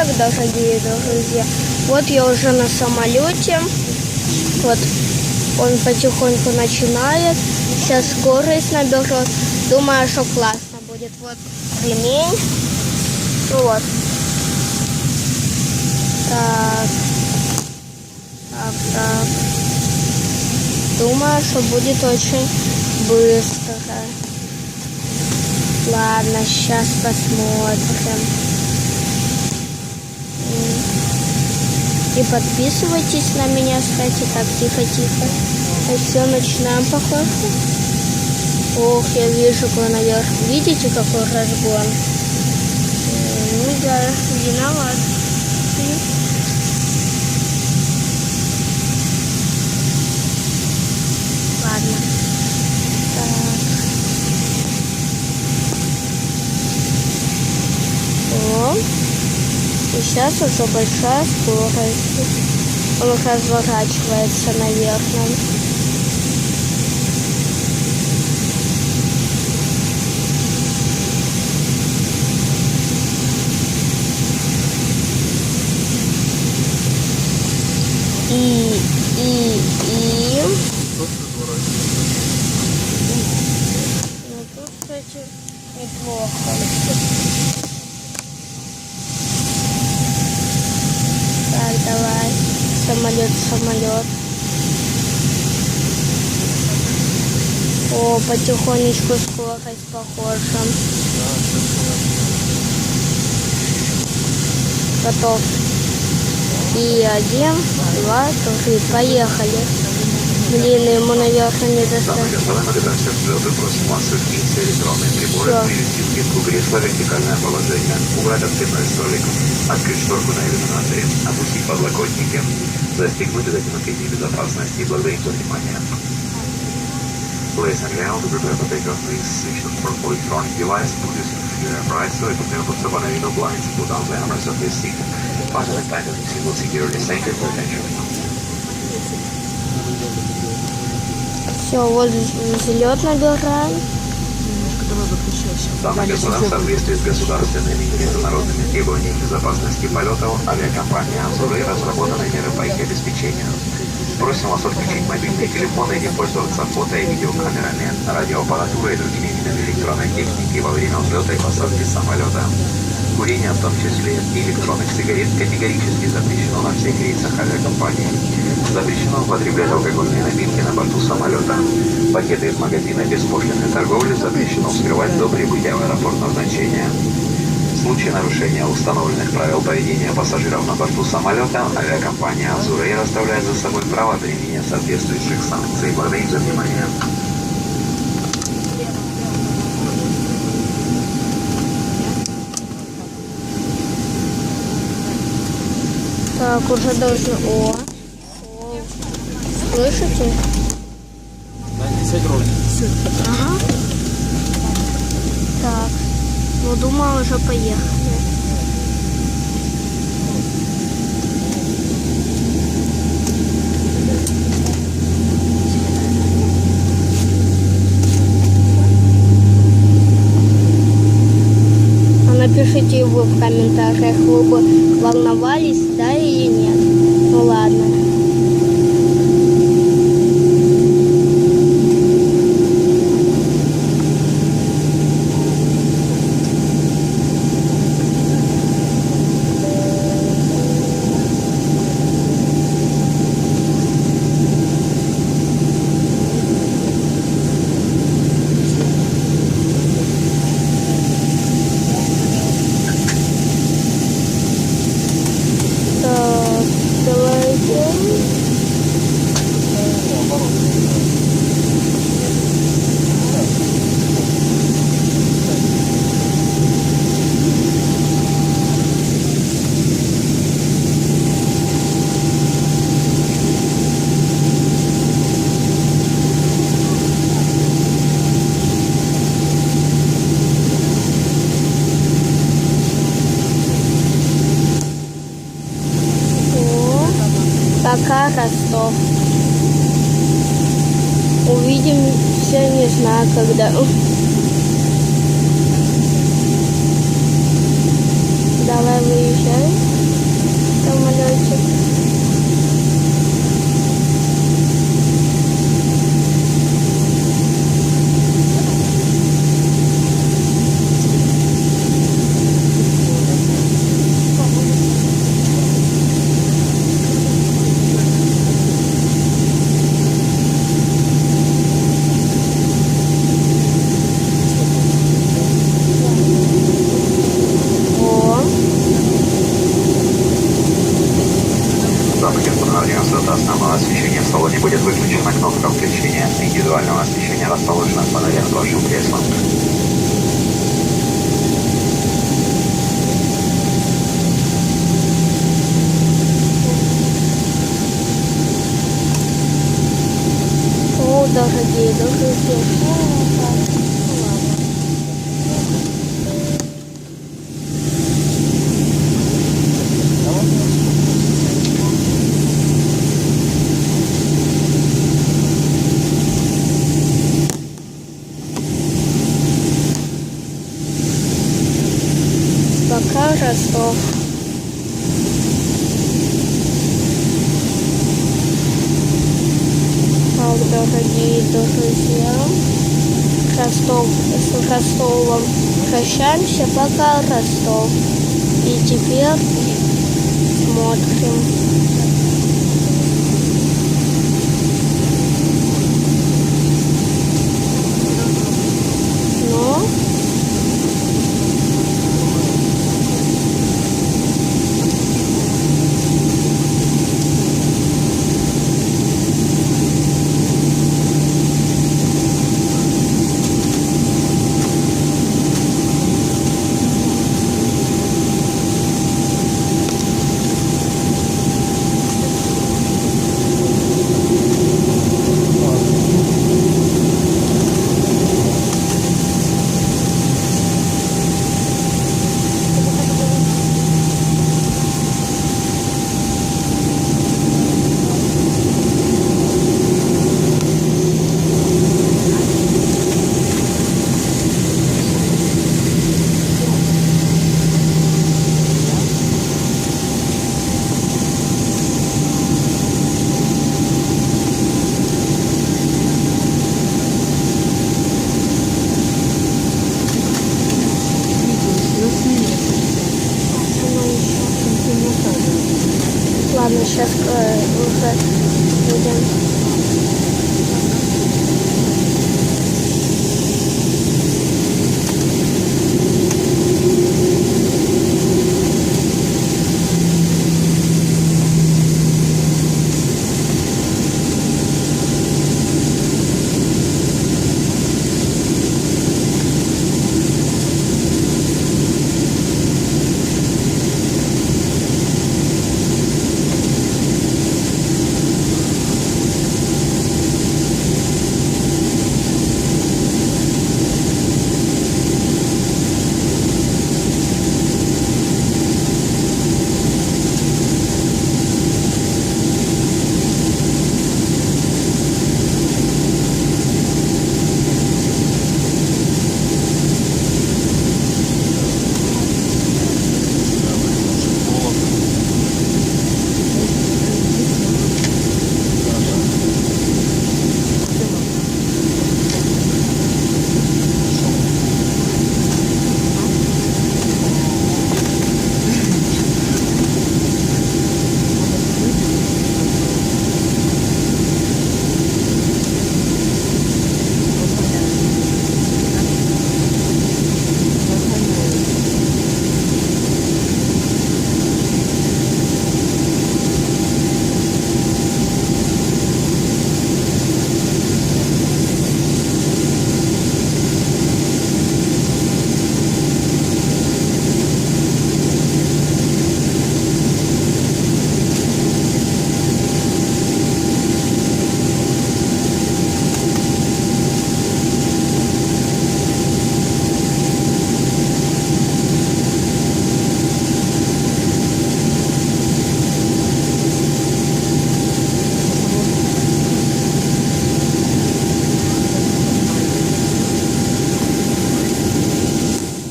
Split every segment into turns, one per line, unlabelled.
Итак, дорогие друзья, вот я уже на самолете. Вот он потихоньку начинает. Сейчас скорость наберет. Думаю, что классно будет. Вот ремень. Вот. Так. Думаю, что будет очень быстро. Ладно, сейчас посмотрим. И подписывайтесь на меня, кстати. Так, тихо-тихо. Так, все, начинаем походу. Ох, я вижу, какой наверх. Видите, какой разгон? Ну да, виноват. Ладно. Так. О. И сейчас уже большая скорость. Он разворачивается наверх. Ну тут, кстати, неплохо. Так, давай. Самолет. О, потихонечку скорость похожа. Готов. И 1, 2, 3. Поехали. Блин, ему, наверное, не достаточно.
Привести спинку кресла в вертикальное положение. Убрать отцепной столик. Открыть шторку на иллюминаторе. Опустить подлокотники. Застегнуть и затянуть ремни безопасности. Благодарим за внимание. Ladies and gentlemen, prepare to take off this section for electronic device. Put this in your right so it will put the window blinds. Put down the armors of this seat. Fasten the tight single security. Thank you for attention.
Все, вот взлет набираем.
Дамы и господа, в соответствии с государственными и международными требованиями безопасности полетов, авиакомпания «Азуры» разработаны меры по их обеспечению. Просим вас отключить мобильные телефоны и не пользоваться фото- и видеокамерами, радиоаппаратурой и другими видами электронной техники во время взлета и посадки самолета. Курение, в том числе и электронных сигарет, категорически запрещено на всех рейсах авиакомпании. Запрещено употреблять алкогольные напитки на борту самолета. Пакеты из магазина беспошлинной торговли запрещено вскрывать до прибытия в аэропорт назначения. В случае нарушения установленных правил поведения пассажиров на борту самолета, авиакомпания «Азурей» оставляет за собой право применения соответствующих санкций. Благодарим за внимание.
Так, уже должно... О. Слышите?
Да, 10 вроде.
Ага. Так. Ну, думаю, уже поехали. А напишите вы в комментариях, вы бы волновались, да или нет. Ну ладно. Пока, Ростов. Увидимся, не знаю когда. Давай выезжай.
В салоне будет выключена кнопка включения индивидуального освещения, расположенная в панели над вашим креслом.
О, дорогие друзья, что это? Ну, ладно. Пока Ростов. Так, дорогие друзья, с Ростовом прощаемся, пока Ростов. И теперь смотрим. Но ладно, сейчас уже будем.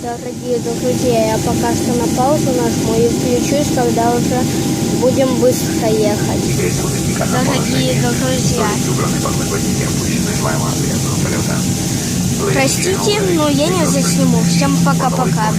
Дорогие друзья, я пока что на паузу нажму и включусь, когда уже будем быстро ехать. Дорогие друзья, простите, но я не засниму. Всем пока-пока.